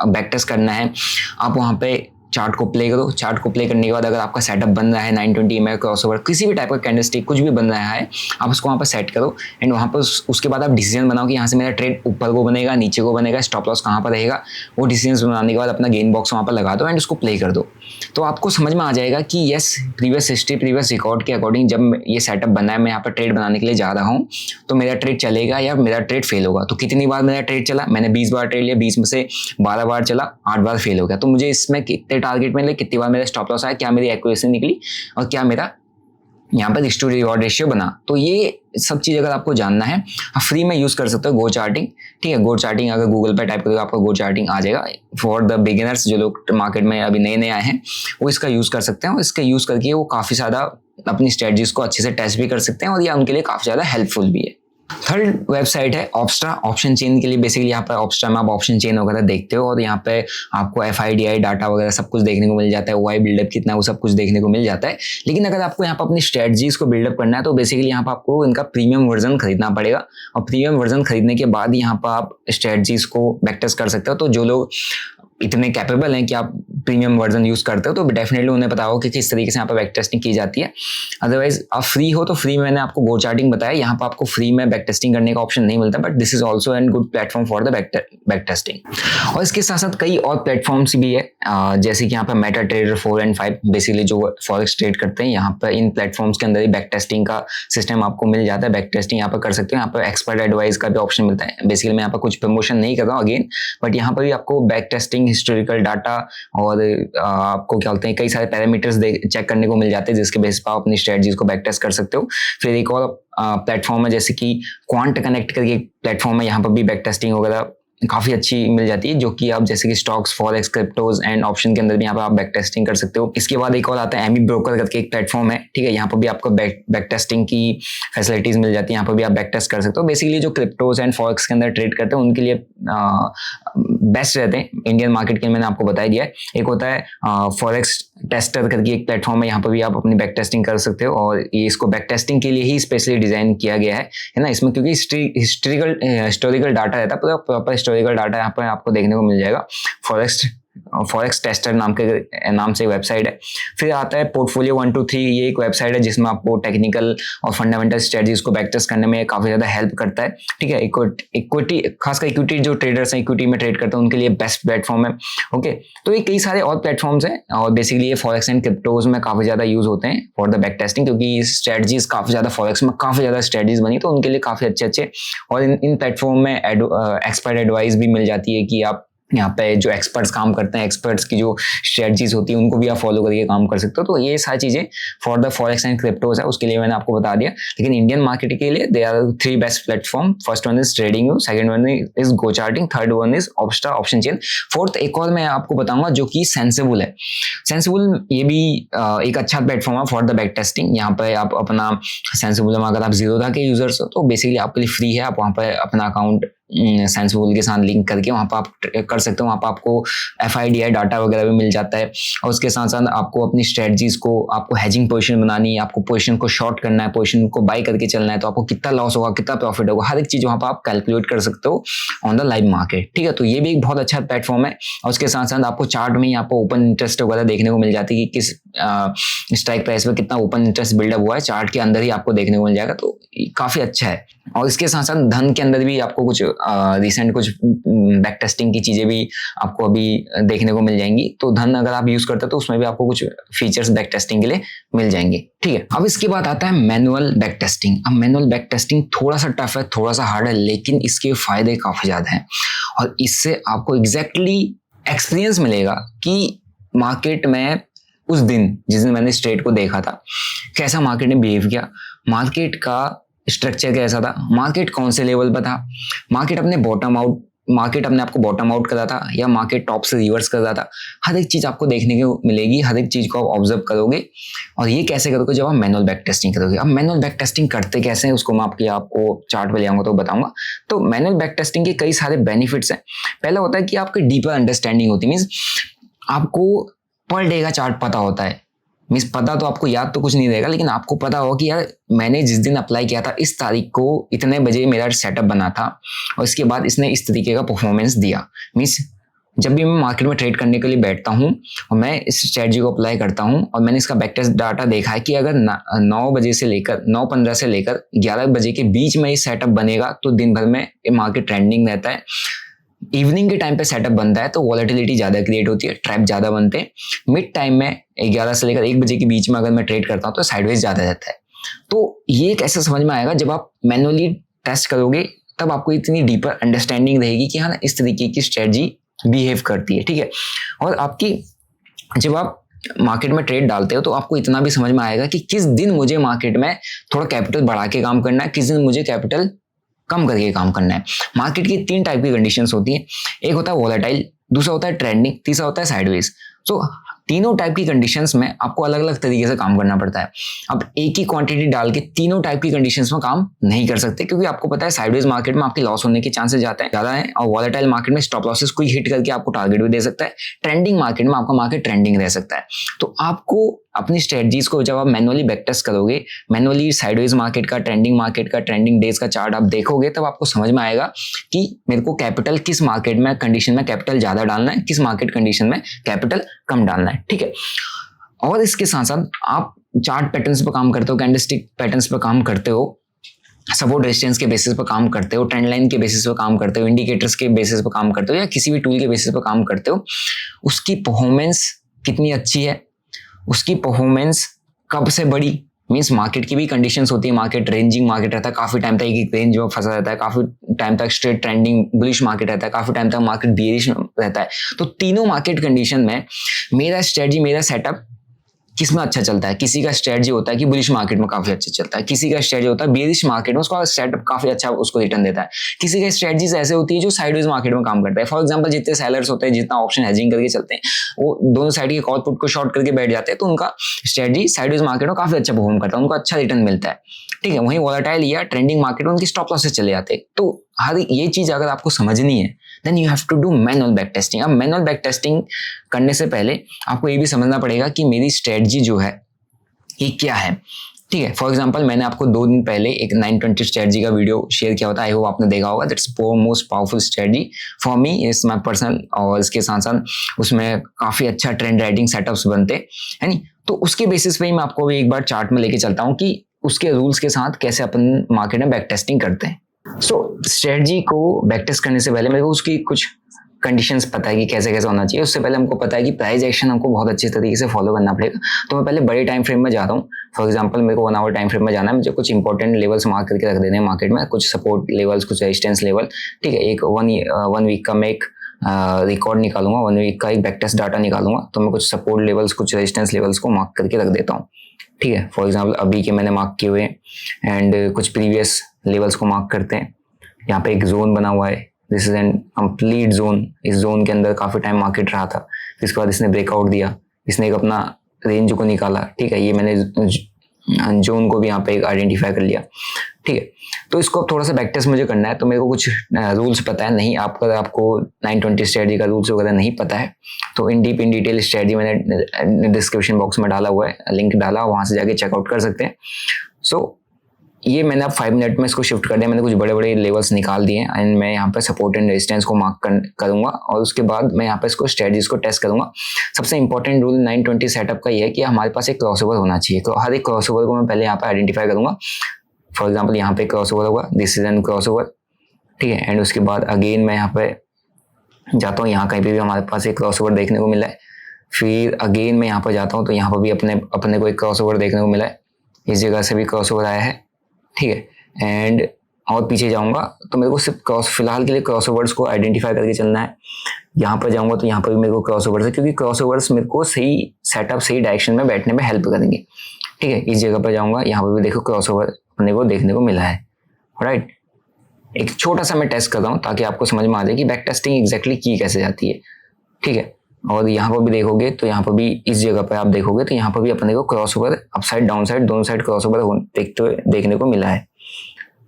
[SPEAKER 1] बैक टेस्ट करना है। आप वहाँ पे चार्ट को प्ले करो, चार्ट को प्ले करने के बाद अगर आपका सेटअप बन रहा है 920 EMA क्रॉसओवर, किसी भी टाइप का कैंडलस्टिक कुछ भी बन रहा है, आप उसको वहाँ पर सेट करो। एंड वहाँ पर उसके बाद आप डिसीजन बनाओ कि यहाँ से मेरा ट्रेड ऊपर को बनेगा, नीचे को बनेगा, स्टॉप लॉस कहाँ पर रहेगा। वो डिसीजन बनाने के बाद अपना गेन बॉक्स वहाँ पर लगा दो एंड उसको प्ले कर दो। तो आपको समझ में आ जाएगा कि yes, previous history, previous record के अकॉर्डिंग जब ये सेटअप बना है, मैं यहाँ पर ट्रेड बनाने के लिए जा रहा हूँ, तो मेरा ट्रेड चलेगा या मेरा ट्रेड फेल होगा। तो कितनी बार मेरा ट्रेड चला, मैंने 20 बार ट्रेड लिया, 20 में से 12 बार चला, 8 बार फेल हो गया, तो मुझे इसमें कितने टारगेट मिले, कितनी बार मेरा स्टॉप लॉस आया, क्या मेरी एक्यूरेसी निकली और क्या मेरा यहाँ पर रिस्क टू रिवॉर्ड रेशियो बना। तो ये सब चीज़ अगर आपको जानना है, आप फ्री में यूज़ कर सकते हो गो चार्टिंग, ठीक है। गो चार्टिंग अगर गूगल पर टाइप करोगे आपको गो चार्टिंग आ जाएगा। फॉर द बिगिनर्स, जो लोग मार्केट में अभी नए आए हैं, वो इसका यूज़ कर सकते हैं, और इसका यूज़ करके वो काफ़ी ज़्यादा अपनी स्ट्रेटजीज को अच्छे से टेस्ट भी कर सकते हैं, और यह उनके लिए काफ़ी ज़्यादा हेल्पफुल भी है। थर्ड वेबसाइट है ऑप्स्ट्रा, ऑप्शन चेन के लिए। बेसिकली यहाँ पर ऑप्स्ट्रा में आप ऑप्शन चेन वगैरह देखते हो, और यहाँ पे आपको FIDI डाटा वगैरह सब कुछ देखने को मिल जाता है, OI बिल्डअप कितना, वो सब कुछ देखने को मिल जाता है। लेकिन अगर आपको यहाँ पर अपनी स्ट्रेटजीज को बिल्डअप करना है, तो बेसिकली यहाँ पर आपको इनका प्रीमियम वर्जन खरीदना पड़ेगा, और प्रीमियम वर्जन खरीदने के बाद यहाँ पर आप स्ट्रेटजीज को बैकटेस्ट कर सकते हो। तो जो लोग इतने कैपेबल हैं कि आप प्रीमियम वर्जन यूज करते हो, तो डेफिनेटली उन्हें पता हो कि किस तरीके से यहाँ पर बैक टेस्टिंग की जाती है। अदरवाइज आप फ्री हो तो फ्री, मैंने आपको गो चार्टिंग बताया, यहाँ पर आपको फ्री में बैक टेस्टिंग करने का ऑप्शन नहीं मिलता, but this is also an good platform for the back testing. और इसके साथ साथ कई और प्लेटफॉर्म्स भी है, जैसे कि यहाँ पर मेटा ट्रेडर 4 और 5, बेसिकली जो फॉरेक्स ट्रेड करते हैं, यहाँ पर इन प्लेटफॉर्म्स के अंदर ही बैक टेस्टिंग का सिस्टम आपको मिल जाता है। बैक टेस्टिंग यहाँ पर कर सकते हो, यहाँ पर एक्सपर्ट एडवाइस का भी ऑप्शन मिलता है। बेसिकली मैं यहाँ पर कुछ प्रमोशन नहीं कर रहा हूँ अगेन, बट यहाँ पर भी आपको बैक टेस्टिंग, हिस्टोरिकल डाटा और आपको क्या बोलते हैं, कई सारे पैरामीटर्स चेक करने को मिल जाते हैं, जिसके बेस पर आप अपनी स्ट्रेटजीज को बैक टेस्ट कर सकते हो। फिर एक और प्लेटफॉर्म है जैसे कि क्वांट कनेक्ट करके प्लेटफॉर्म है, यहाँ पर भी बैक टेस्टिंग वगैरह काफ़ी अच्छी मिल जाती है, जो कि आप जैसे कि stocks, forex, cryptos and option के अंदर भी यहाँ पर आप बैक टेस्टिंग कर सकते हो। इसके बाद एक और आता है एमी ब्रोकर करके एक प्लेटफॉर्म है, ठीक है। यहाँ पर भी आपको बैक टेस्टिंग की फैसिलिटीज मिल जाती है, यहाँ पर भी आप बैक टेस्ट कर सकते हो। बेसिकली जो क्रिप्टोज एंड फॉरेक्स के अंदर ट्रेड करते हैं उनके लिए बेस्ट रहते हैं। इंडियन मार्केट के लिए मैंने आपको बता दिया है। एक होता है फॉरेक्स टेस्टर करके एक प्लेटफॉर्म है, यहाँ पर भी आप अपनी बैक टेस्टिंग कर सकते हो, और ये इसको बैक टेस्टिंग के लिए ही स्पेशली डिजाइन किया गया है ना। इसमें क्योंकि हिस्टोरिकल डाटा रहता है, पूरा प्रॉपर हिस्टोरिकल डाटा यहाँ पर आपको देखने को मिल जाएगा। फॉरेक्स टेस्टर नाम से वेबसाइट है। फिर आता है पोर्टफोलियो 123, ये एक वेबसाइट है जिसमें आपको टेक्निकल और फंडामेंटल स्ट्रेटजीज को बैक टेस्ट करने में काफी ज्यादा हेल्प करता है, ठीक है। इक्विटी, खासकर इक्विटी जो ट्रेडर्स हैं, इक्विटी में ट्रेड करते हैं, उनके लिए बेस्ट प्लेटफॉर्म है, ओके। तो ये कई सारे और प्लेटफॉर्म्स हैं, और बेसिकली ये फॉरेक्स एंड क्रिप्टोज में काफी ज्यादा यूज होते हैं फॉर द बैक टेस्टिंग, क्योंकि स्ट्रेटजीज काफी ज्यादा फॉरेक्स में काफी ज्यादा स्ट्रेटजीज बनी, तो उनके लिए काफी अच्छे और इन प्लेटफॉर्म में एक्सपर्ट एडवाइस भी मिल जाती है कि आप यहाँ पे जो एक्सपर्ट्स काम करते हैं, एक्सपर्ट्स की जो स्ट्रेटजीज होती है उनको भी आप फॉलो करके काम कर सकते हो। तो ये सारी चीजें for the forex and cryptos है, उसके लिए मैंने आपको बता दिया। लेकिन इंडियन मार्केट के लिए they are 3 best platform. First one is TradingView, second one is GoCharting, third one is Opstra option chain, fourth एक और मैं आपको बताऊंगा जो कि सेंसिबल है। सेंसिबल ये भी एक अच्छा प्लेटफॉर्म है फॉर द बैक टेस्टिंग। यहाँ पे आप अपना सेंसिबल में अगर आप जीरोधा के यूजर्स हो तो बेसिकली आपके लिए फ्री है, आप वहाँ पर अपना अकाउंट सेंसिबल के साथ लिंक करके वहाँ पर आप कर सकते हो। वहाँ पर आपको FIDI डाटा वगैरह भी मिल जाता है, और उसके साथ साथ आपको अपनी स्ट्रेटजीज को, आपको हेजिंग पोजीशन बनानी है, आपको पोजीशन को शॉर्ट करना है, पोजीशन को बाय करके चलना है, तो आपको कितना लॉस होगा, कितना प्रॉफिट होगा, हर एक चीज वहाँ पर आप कैलकुलेट कर सकते हो ऑन द लाइव मार्केट, ठीक है। तो ये भी एक बहुत अच्छा प्लेटफॉर्म है, और उसके साथ साथ आपको चार्ट में यहाँ पर ओपन इंटरेस्ट वगैरह देखने को मिल जाती है कि किस स्ट्राइक प्राइस पे कितना ओपन इंटरेस्ट बिल्डअप हुआ है, चार्ट के अंदर ही आपको देखने को मिल जाएगा, तो काफी अच्छा है। और इसके साथ साथ धन के अंदर भी आपको कुछ रिसेंट कुछ बैक टेस्टिंग की चीजें भी आपको अभी देखने को मिल जाएंगी। तो धन अगर आप यूज करते हो तो उसमें भी आपको कुछ फीचर्स बैक टेस्टिंग के लिए मिल जाएंगे, ठीक है। अब इसके बाद आता है मैनुअल बैक टेस्टिंग। अब मैनुअल बैक टेस्टिंग थोड़ा सा टफ है, थोड़ा सा हार्ड है, लेकिन इसके फायदे काफी ज्यादा हैं, और इससे आपको एग्जैक्टली एक्सपीरियंस मिलेगा कि मार्केट में उस दिन जिस दिन मैंने स्ट्रेट को देखा था कैसा मार्केट ने बिहेव किया, मार्केट का स्ट्रक्चर कैसा था, मार्केट कौन से लेवल पर था, मार्केट अपने आपको बॉटम आउट कर रहा था या मार्केट टॉप से रिवर्स कर रहा था। हर एक चीज आपको देखने को मिलेगी, हर एक चीज को आप ऑब्जर्व करोगे, और ये कैसे करोगे जब आप मैनुअल बैक टेस्टिंग करोगे। अब मैनुअल बैक टेस्टिंग करते कैसे हैं उसको मैं आपको चार्ट पे ले आऊंगा तो बताऊंगा। तो मैनुअल बैक टेस्टिंग के कई सारे बेनिफिट्स हैं। पहला होता है कि आपकी डीपर अंडरस्टैंडिंग होती है, मीन्स आपको पर डे का चार्ट पता होता है। मीन्स पता तो आपको याद तो कुछ नहीं रहेगा, लेकिन आपको पता होगा कि यार मैंने जिस दिन अप्लाई किया था इस तारीख को इतने बजे मेरा सेटअप बना था, और इसके बाद इसने इस तरीके का परफॉर्मेंस दिया। मीन्स जब भी मैं मार्केट में ट्रेड करने के लिए बैठता हूँ और मैं इस स्ट्रेटजी को अप्लाई करता हूँ, और मैंने इसका बैक टेस्ट डाटा देखा है कि अगर 9:15 से लेकर 11 बजे के बीच में ये सेटअप बनेगा तो दिन भर में मार्केट ट्रेंडिंग रहता है। इवनिंग के टाइम पे सेटअप बनता है तो वॉलेटिलिटी ज्यादा क्रिएट होती है, ट्रैप ज्यादा बनते हैं। मिड टाइम में 11 से लेकर 1 बजे के बीच में अगर मैं ट्रेड करता हूँ तो साइडवेज ज्यादा रहता है। तो ये कैसे समझ में आएगा, जब आप मैनुअली टेस्ट करोगे तब आपको इतनी डीपर अंडरस्टैंडिंग रहेगी कि हाँ इस तरीके की स्ट्रेटजी बिहेव करती है, ठीक है। और आपकी जब आप मार्केट में ट्रेड डालते हो तो आपको इतना भी समझ में आएगा कि किस दिन मुझे मार्केट में थोड़ा कैपिटल बढ़ा के काम करना है, किस दिन मुझे कैपिटल कम करके काम करना है। मार्केट की 3 टाइप की कंडीशंस होती हैं, एक होता है वोलेटाइल, दूसरा होता है ट्रेंडिंग, तीसरा होता है साइडवेज। तो तीनों टाइप की कंडीशंस में आपको अलग अलग तरीके से काम करना पड़ता है। अब एक ही क्वांटिटी डाल के तीनों टाइप की कंडीशंस में काम नहीं कर सकते, क्योंकि आपको पता है साइडवेज मार्केट में आपके लॉस होने के चांसेस ज्यादा है, और वॉलेटाइल मार्केट में स्टॉप लॉसेस कोई हिट करके आपको टारगेट भी दे सकता है। ट्रेंडिंग मार्केट में आपका मार्केट ट्रेंडिंग रह सकता है। तो आपको अपनी स्ट्रेटजीज को जब आप मैनुअली बैक टेस्ट करोगे, मैनुअली साइडवेज मार्केट का, ट्रेंडिंग डेज का चार्ट आप देखोगे, तब आपको समझ में आएगा कि मेरे को कैपिटल किस मार्केट में कंडीशन में कैपिटल ज्यादा डालना है, किस मार्केट कंडीशन में कैपिटल कम डालना है, ठीक है। और इसके साथ साथ आप चार्ट पैटर्न्स पर काम करते हो, कैंडलस्टिक पैटर्न्स पर काम करते हो, सपोर्ट रेजिस्टेंस के बेसिस पर काम करते हो, ट्रेंड लाइन के बेसिस पर काम करते हो, इंडिकेटर्स के बेसिस पर काम करते हो, या किसी भी टूल के बेसिस पर काम करते हो, उसकी परफॉर्मेंस कितनी अच्छी है, उसकी परफॉर्मेंस कब से बड़ी, मीन्स मार्केट की भी कंडीशंस होती है, मार्केट रेंजिंग मार्केट रहता है, काफी टाइम तक एक रेंज में फंसा रहता है, काफी टाइम तक स्ट्रेट ट्रेंडिंग बुलिश मार्केट रहता है, काफी टाइम तक मार्केट बेयरिश रहता है। तो तीनों मार्केट कंडीशन में मेरा स्ट्रेटजी, मेरा सेटअप किस में अच्छा चलता है। किसी का स्ट्रेटजी होता है कि बुलिश मार्केट में काफी अच्छा चलता है, किसी का स्ट्रेटजी होता है बेरिश मार्केट में उसका सेटअप काफी अच्छा उसको रिटर्न देता है, किसी का स्ट्रेटजीज ऐसे होती है जो साइडवेज मार्केट में काम करता है। फॉर एग्जांपल जितने सेलर्स होते हैं, जितना ऑप्शन हेजिंग करके चलते हैं, वो दोनों साइड के कॉल पुट को शॉर्ट करके बैठ जाते हैं, तो उनका स्ट्रेटजी साइडवेज मार्केट में काफी अच्छा परफॉर्म करता है, उनको अच्छा रिटर्न मिलता है। ठीक है, वहीं वोलेटाइल या ट्रेंडिंग मार्केट में उनकी स्टॉप लॉसेस चले जाते हैं। तो हर ये चीज अगर आपको समझनी है then you have to do manual back testing. अब मैनुअल बैक टेस्टिंग करने से पहले आपको ये भी समझना पड़ेगा कि मेरी स्ट्रेटजी जो है ये क्या है। ठीक है, फॉर एग्जांपल मैंने आपको 2 दिन पहले एक 920 स्ट्रेटजी का वीडियो शेयर किया होता है, आई होप आपने देखा होगा। That's most powerful strategy for me, is my personal. और इसके साथ साथ उसमें काफी अच्छा ट्रेंड राइटिंग सेटअप्स बनते है नी। तो उसके बेसिस पे ही मैं आपको भी एक बार चार्ट में लेके चलता हूँ कि उसके रूल्स के साथ कैसे अपन मार्केट में बैक टेस्टिंग करते हैं। सो स्ट्रेटजी को बैक टेस्ट करने से पहले मेरे को उसकी कुछ कंडीशंस पता है कि कैसे कैसे होना चाहिए। उससे पहले हमको पता है कि प्राइस एक्शन हमको बहुत अच्छे तरीके से फॉलो करना पड़ेगा। तो मैं पहले बड़े टाइम फ्रेम में जाता हूँ। फॉर एग्जांपल मेरे को 1 आवर टाइम फ्रेम में जाना है, मुझे कुछ इंपॉर्टेंट लेवल्स मार्क करके रख देने हैं मार्केट में, कुछ सपोर्ट लेवल्स, कुछ रेजिस्टेंस लेवल। ठीक है, एक 1 वीक का मैं एक रिकॉर्ड निकालूंगा, 1 वीक का एक बैक टेस्ट डाटा निकालूंगा। तो मैं कुछ सपोर्ट लेवल्स, कुछ रेजिस्टेंस लेवल्स को मार्क करके रख देता हूँ। ठीक है, फॉर एग्जाम्पल अभी के मैंने मार्क किए हुए हैं एंड कुछ प्रीवियस लेवल्स को मार्क करते हैं। यहाँ पे एक जोन बना हुआ है, this is an complete zone. इस जोन के अंदर काफी टाइम मार्केट रहा था, फिर इसके बाद इसने ब्रेकआउट दिया, इसने एक अपना रेंज को निकाला। ठीक है, ये मैंने जोन को भी यहाँ पे एक आइडेंटिफाई कर लिया। ठीक है, तो इसको अब थोड़ा सा बैक टेस्ट मुझे करना है, तो मेरे को कुछ रूल्स पता है। नहीं आपको 920 स्ट्रेटजी का रूल्स वगैरह नहीं पता है तो इन डिटेल स्ट्रेटजी मैंने डिस्क्रिप्शन बॉक्स में डाला हुआ है, लिंक डाला, वहां से जाके चेकआउट कर सकते हैं। सो ये मैंने अब 5 मिनट में इसको शिफ्ट कर दिया। मैंने कुछ बड़े बड़े लेवल्स निकाल दिए एंड मैं यहाँ पे सपोर्ट एंड रेजिस्टेंस को मार्क करूंगा और उसके बाद मैं यहाँ पे इसको स्ट्रेटजीज को टेस्ट करूंगा। सबसे इंपॉर्टेंट रूल 920 सेटअप का ये है कि हमारे पास एक क्रॉसओवर होना चाहिए। तो हर एक क्रॉसओवर को मैं पहले यहाँ पे आइडेंटिफाई करूंगा। फॉर एग्जाम्पल यहाँ पे क्रॉसओवर होगा, दिस इज एन क्रॉसओवर। ठीक है, एंड उसके बाद अगेन मैं यहाँ पे जाता हूँ, यहाँ कहीं पे भी हमारे पास एक क्रॉसओवर देखने को मिला है। फिर अगेन मैं यहाँ पर जाता हूँ तो यहाँ पर भी अपने को एक क्रॉसओवर देखने को मिला है, इस जगह से भी क्रॉसओवर आया है। ठीक है, एंड और पीछे जाऊंगा तो मेरे को सिर्फ फिलहाल के लिए क्रॉसओवर्स को आइडेंटिफाई करके चलना है। यहाँ पर जाऊंगा तो यहाँ पर भी मेरे को क्रॉसओवर्स है, क्योंकि क्रॉसओवर्स मेरे को सही सेटअप, सही डायरेक्शन में बैठने में हेल्प करेंगे। ठीक है, इस जगह पर जाऊंगा, यहाँ पर भी देखो क्रॉसओवर अपने को देखने को मिला है। राइट, एक छोटा सा मैं टेस्ट कर रहा हूँ ताकि आपको समझ में आ जाए कि बैक टेस्टिंग एग्जैक्टली की कैसे जाती है। ठीक है, और यहाँ पर भी देखोगे तो यहाँ पर भी इस जगह पर आप देखोगे तो यहाँ पर भी अपने को क्रॉसओवर अपसाइड डाउन साइड दोनों साइड क्रॉसओवर देखने को मिला है।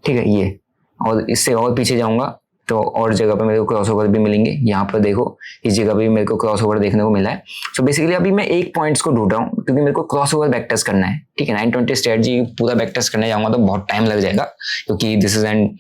[SPEAKER 1] ठीक है, ये और इससे और पीछे जाऊंगा तो और जगह पे मेरे को क्रॉसओवर भी मिलेंगे। यहाँ पर देखो इस जगह पे भी मेरे को क्रॉसओवर देखने को मिला है। सो बेसिकली अभी मैं एक पॉइंट्स को ढूंढ रहा हूँ क्योंकि मेरे को क्रॉसओवर बैक टेस्ट करना है। ठीक है, 920 स्ट्रेटजी पूरा बैक टेस्ट करने जाऊंगा तो बहुत टाइम लग जाएगा, क्योंकि this is an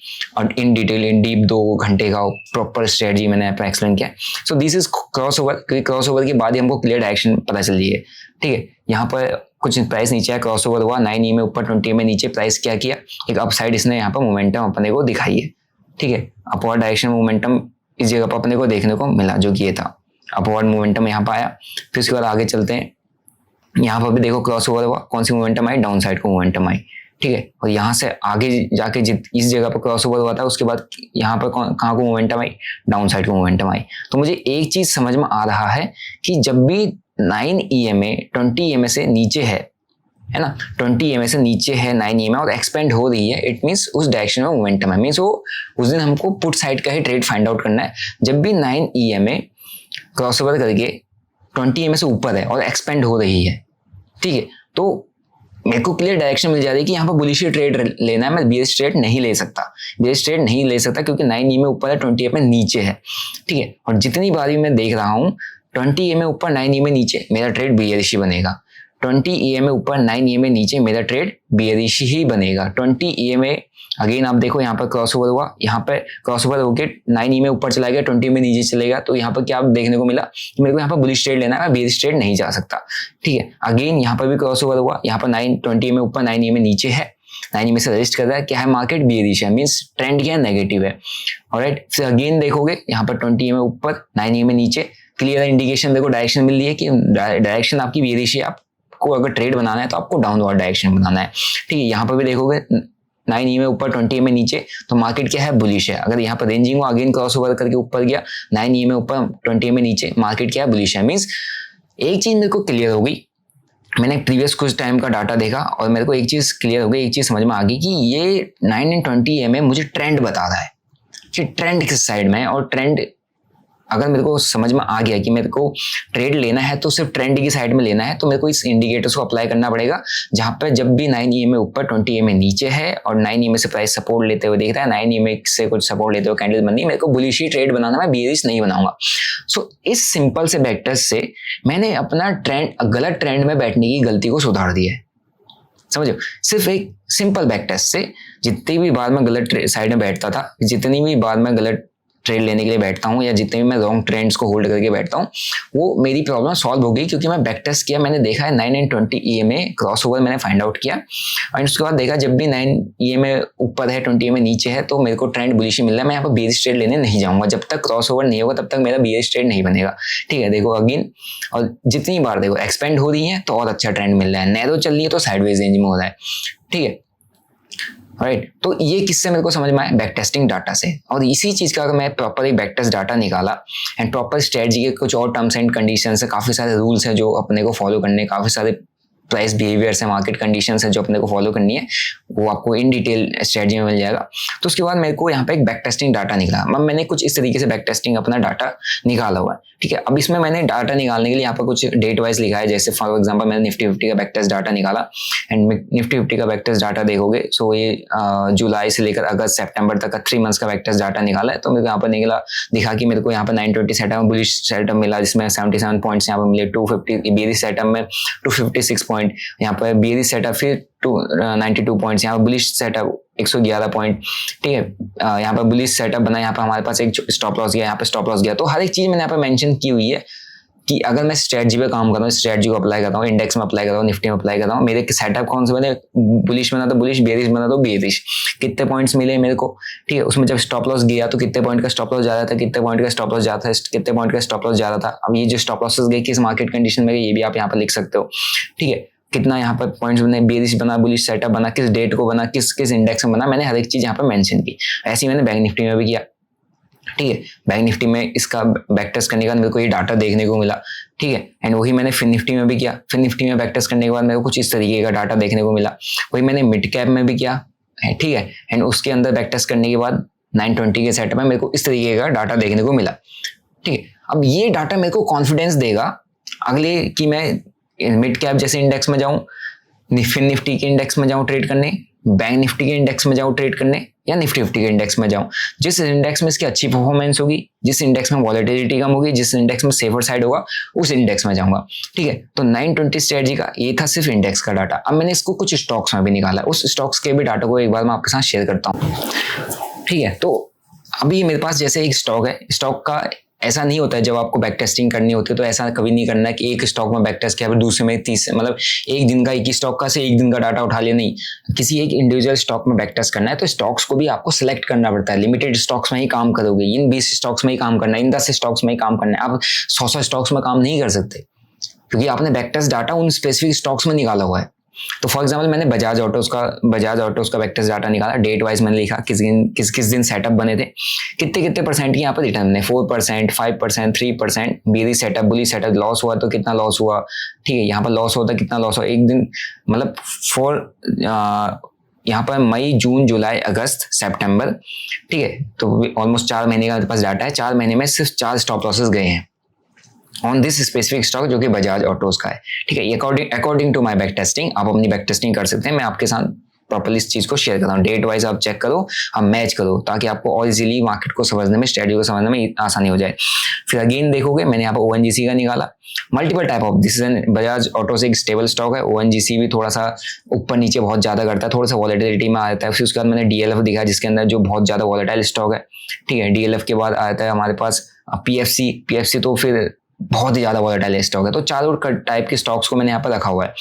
[SPEAKER 1] in detail in deep 2 घंटे का प्रॉपर स्ट्रेटजी मैंने आपको एक्सप्लेन किया। सो दिस इज क्रॉसओवर, क्योंकि क्रॉसओवर के बाद ही हमको क्लियर डायरेक्शन पता चल रही है। ठीक है, यहाँ पर कुछ प्राइस नीचे है, क्रॉसओवर हुआ, 9 में ऊपर 20 में नीचे, प्राइस क्या किया, एक अपसाइड इसने यहाँ पर मोमेंटम अपने को दिखाई है। ठीक है, अपवर्ड डायरेक्शन मोमेंटम इस जगह पर अपने को देखने को मिला, जो कि ये था अपवर्ड मोमेंटम यहाँ पर आया। फिर उसके बाद आगे चलते हैं, यहाँ पर भी देखो क्रॉसओवर हुआ, कौन सी मोमेंटम आई, डाउन साइड को मोमेंटम आई। ठीक है, और यहाँ से आगे जाके इस जगह पर क्रॉसओवर हुआ था, उसके बाद यहाँ पर कहाँ को मोमेंटम आई, डाउन साइड को मोमेंटम आई। तो मुझे एक चीज समझ में आ रहा है कि जब भी 9 EMA 20 EMA से नीचे है ना, 20 EMA से नीचे है 9 EMA और एक्सपेंड हो रही है, इट मीन्स उस डायरेक्शन में मोमेंटम है। मीन्स वो उस दिन हमको पुट साइड का ही ट्रेड फाइंड आउट करना है। जब भी 9 EMA क्रॉसओवर करके 20 EMA से ऊपर है और एक्सपेंड हो रही है, ठीक है, तो मेरे को क्लियर डायरेक्शन मिल जा रही है कि यहाँ पर बुलिश ट्रेड लेना है, मैं बेयरिश ट्रेड नहीं ले सकता। बेयरिश ट्रेड नहीं ले सकता क्योंकि 9 EMA ऊपर है, 20 EMA नीचे है। ठीक है, और जितनी बार भी मैं देख रहा हूँ 20 EMA ऊपर 9 EMA नीचे, मेरा ट्रेड बेयरिश ही बनेगा। 20 EMA ऊपर 9 EMA नीचे, मेरा ट्रेड बेयरिश ही बनेगा। 20 EMA अगेन आप देखो यहाँ पर क्रॉसओवर हुआ, यहाँ पे क्रॉसओवर होके 9 EMA ऊपर चला गया, 20 EMA नीचे चलेगा, तो यहाँ पर क्या देखने को मिला कि मेरे को यहाँ पर बुलिश ट्रेड लेना है, बेयरिश ट्रेड नहीं जा सकता। ठीक है, अगेन यहाँ पर भी क्रॉसओवर हुआ, यहाँ पर 20 EMA ऊपर 9 EMA नीचे है, 9 EMA से रजिस्ट कर रहा है, क्या है मार्केट बेयरिश है, मींस ट्रेंड क्या है, नेगेटिव है। ऑलराइट, फिर अगेन देखोगे यहाँ पर 20 EMA ऊपर 9 EMA नीचे, क्लियर इंडिकेशन देखो, डायरेक्शन मिल रही है कि डायरेक्शन आपकी बेयरिश है। आपको अगर ट्रेड बनाना है तो आपको डाउनवर्ड डायरेक्शन बनाना है। ठीक है, यहाँ पर भी देखोगे 9 EMA ऊपर 20 EMA नीचे, तो मार्केट क्या है, बुलिश है। अगर यहाँ पर रेंजिंग हुआ, अगेन क्रॉसओवर करके ऊपर गया, 9 EMA ऊपर 20 EMA नीचे, मार्केट क्या है, बुलिश है। मींस एक चीज मेरे को क्लियर हो गई, मैंने प्रीवियस कुछ टाइम का डाटा देखा और मेरे को एक चीज़ क्लियर हो गई, एक चीज़ समझ में आ गई कि ये 9 एंड 20 EMA मुझे ट्रेंड बता रहा है कि ट्रेंड किस साइड में है। और ट्रेंड अगर मेरे को समझ में आ गया कि मेरे को ट्रेड लेना है तो सिर्फ ट्रेंड की साइड में लेना है, तो मेरे को इस इंडिकेटर्स को अप्लाई करना पड़ेगा, जहां पर जब भी 9 EMA ऊपर 20 EMA नीचे है और 9 EMA से प्राइस सपोर्ट लेते हुए दिख रहा है, 9 EMA से कुछ सपोर्ट लेते हुए कैंडल बन रही है, मेरे को बुलिश ही ट्रेड बनाना, मैं बेयरिश नहीं बनाऊंगा। सो इस सिंपल से बैक टेस्ट से मैंने अपना गलत ट्रेंड में बैठने की गलती को सुधार दिया है। समझो, सिर्फ एक सिंपल बैक टेस्ट से जितनी भी बार मैं गलत साइड में बैठता था, जितनी भी बार मैं गलत ट्रेड लेने के लिए बैठता हूँ या जितने भी मैं रॉन्ग ट्रेंड्स को होल्ड करके बैठता हूँ, वो मेरी प्रॉब्लम सॉल्व हो गई, क्योंकि मैं बैक टेस्ट किया, मैंने देखा है 9 एंड 20 EMA क्रॉस ओवर मैंने फाइंड आउट किया, और उसके बाद देखा जब भी 9 EMA ऊपर है 20 EMA नीचे है तो मेरे को ट्रेंड बुलिश मिल रहा है, मैं यहाँ पर बेयरिश ट्रेड लेने नहीं जाऊँगा, जब तक क्रॉस ओवर नहीं होगा तब तक मेरा बेयरिश ट्रेड नहीं बनेगा। ठीक है, देखो अगेन, और जितनी बार देखो एक्सपेंड हो रही है तो और अच्छा ट्रेंड मिल रहा है, नैरो चल रही है तो साइडवेज रेंज में हो रहा है। ठीक है, राइट, तो ये किससे मेरे को समझ में आया, बैक टेस्टिंग डाटा से। और इसी चीज का अगर मैं प्रॉपर एक बैक टेस्ट डाटा निकाला एंड प्रॉपर स्ट्रेटजी के कुछ और टर्म्स एंड कंडीशंस है, काफी सारे रूल्स हैं जो अपने को फॉलो करने, काफी सारे प्राइस बिहेवियर्स है, मार्केट कंडीशंस है जो अपने को फॉलो करनी है, वो आपको इन डिटेल स्ट्रेटजी में मिल जाएगा। तो उसके बाद मेरे को यहाँ पे एक बैक टेस्टिंग डाटा निकला, मैंने कुछ इस तरीके से बैक टेस्टिंग अपना डाटा निकाला हुआ है। ठीक है, अब इसमें मैंने डाटा निकालने के लिए यहाँ पर कुछ डेट वाइज लिखा है, जैसे फॉर एग्जांपल मैंने निफ्टी 50 का बैक टेस्ट डाटा निकाला एंड निफ्टी 50 का बैक टेस्ट डाटा देखोगे, सो ये जुलाई से लेकर अगस्त सितंबर तक का 3 मंथ्स का बैक टेस्ट डाटा निकाला है। तो मेरे को यहाँ पर निकला, दिखा कि मेरे को यहाँ पर 920 सेटअप में बुलिश सेटअप मिला, जिसमें 77 पॉइंट्स यहाँ पर मिले, 250 बेयरिश सेटअप में 256 पॉइंट, यहाँ पर बेयरिश सेटअप फिर 92 पॉइंट्स, यहाँ पर बुलिश सेटअप 111 पॉइंट। ठीक है, यहाँ पर बुलिश सेटअप बना, यहाँ पर हमारे पास एक स्टॉप लॉस गया, यहाँ पर स्टॉप लॉस गया। तो हर एक चीज मैंने यहाँ पर मेंशन की हुई है कि अगर मैं स्ट्रेटजी पे काम कर रहा हूँ, स्ट्रेटजी को अप्लाई कर रहा हूँ, इंडेक्स में अप्लाई कर रहा हूँ, निफ्टी में अप्लाई कर रहा हूँ, मेरे सेटअप कौन से बने, बुलिश बना तो बुलिश, बेयरिश बना तो बेयरिश, कितने पॉइंट्स मिले मेरे को। ठीक है, उसमें जब स्टॉप लॉस गया तो कितने पॉइंट का स्टॉप लॉस जा रहा था, कितने पॉइंट का स्टॉप लॉस जाता है, कितने पॉइंट का स्टॉप लॉस जा रहा था। अब ये जो स्टॉप लॉसेस गए किस मार्केट कंडीशन में गए, ये भी आप यहाँ पर लिख सकते हो। ठीक है, कितना यहाँ पर पॉइंट्स बने, बेयरिश बना, बुलिश सेटअप बना, किस डेट को बना, किस इंडेक्स में बना, मैंने हर एक चीज यहाँ पर मेंशन की। ऐसे ही मैंने बैंक निफ्टी में भी किया। ठीक है, बैंक निफ्टी में इसका बैक टेस्ट करने के बाद मेरे को ये डाटा देखने को मिला। ठीक है, एंड वही मैंने फिन निफ्टी में भी किया, फिन निफ्टी में बैक टेस्ट करने के बाद मेरे को कुछ इस तरीके का डाटा देखने को मिला। वही मैंने मिड कैप में भी किया है। ठीक है, एंड उसके अंदर बैक टेस्ट करने के बाद 920 के सेटअप में मेरे को इस तरीके का डाटा देखने को मिला। ठीक है, अब ये डाटा मेरे को कॉन्फिडेंस देगा अगले कि मैं मिड कैप जैसे इंडेक्स में जाऊं, फिन निफ्टी के इंडेक्स में जाऊं ट्रेड करने, बैंक निफ्टी के इंडेक्स में जाऊं ट्रेड करने, या निफ्टी 50 के इंडेक्स में जाऊं। जिस इंडेक्स में इसकी अच्छी परफॉर्मेंस होगी, जिस इंडेक्स में वॉलेटिलिटी कम होगी, जिस इंडेक्स में सेफर साइड होगा, उस इंडेक्स में जाऊंगा। ठीक है, तो 920 स्ट्रेटजी का ये था सिर्फ इंडेक्स का डाटा। अब मैंने इसको कुछ स्टॉक्स में भी निकाला, उस स्टॉक्स के भी डाटा को एक बार मैं आपके साथ शेयर करता हूँ। ठीक है, तो अभी मेरे पास जैसे एक स्टॉक है, स्टॉक का ऐसा नहीं होता है जब आपको बैक टेस्टिंग करनी होती है तो ऐसा कभी नहीं करना है कि एक स्टॉक में बैक टेस्ट किया फिर दूसरे में 30, मतलब एक दिन का एक ही स्टॉक का से एक दिन का डाटा उठा लिया, नहीं, किसी एक इंडिविजुअल स्टॉक में बैक टेस्ट करना है। तो स्टॉक्स को भी आपको सिलेक्ट करना पड़ता है, लिमिटेड स्टॉक्स में ही काम करोगे, इन 20 स्टॉक्स में ही काम करना है, इन 10 स्टॉक्स में ही काम करना है। आप 100 स्टॉक्स में काम नहीं कर सकते क्योंकि आपने बैक टेस्ट डाटा उन स्पेसिफिक स्टॉक्स में निकाला हुआ है। तो फॉर एग्जांपल मैंने बजाज ऑटोज का बैक टेस्ट डाटा निकाला, डेट वाइज मैंने लिखा किस दिन सेटअप बने थे, कितने परसेंट की यहाँ पर रिटर्न बने, 4%, 5%, 3%, bearish setup, bullish setup, loss हुआ तो कितना लॉस हुआ। ठीक है, यहाँ पर लॉस होता कितना लॉस हुआ एक दिन, मतलब यहाँ पर मई, जून, जुलाई, अगस्त, सितंबर। ठीक है, तो ऑलमोस्ट 4 महीने का मेरे पास डाटा है। 4 महीने में सिर्फ 4 स्टॉप लॉसेस गए हैं ऑन दिस स्पेसिफिक स्टॉक जो कि बजाज ऑटोज का है। ठीक है, according to my back testing आप अपनी बैक टेस्टिंग कर सकते हैं। मैं आपके साथ प्रॉपर्ली इस चीज को शेयर करता हूँ, डेट वाइज आप चेक करो, आप मैच करो, ताकि आपको और इजीली मार्केट को समझने में, स्ट्रेटजी को समझने में आसानी हो जाए। फिर अगेन देखोगे मैंने यहाँ पर ONGC का निकाला, multiple type of, this is Bajaj auto से एक स्टेबल स्टॉक है, ONGC भी थोड़ा सा ऊपर नीचे बहुत ज्यादा करता है, थोड़ा सा वॉलेटिलिटी में आता है। फिर उसके बाद मैंने DLF दिखा जिसके अंदर जो बहुत ज्यादा वॉलेटाइल स्टॉक है। ठीक है, DLF के बाद आता है हमारे पास PFC तो फिर बहुत ही ज्यादा वॉलेटाइल स्टॉक है। तो चारों टाइप के स्टॉक्स को मैंने यहाँ पर रखा हुआ है।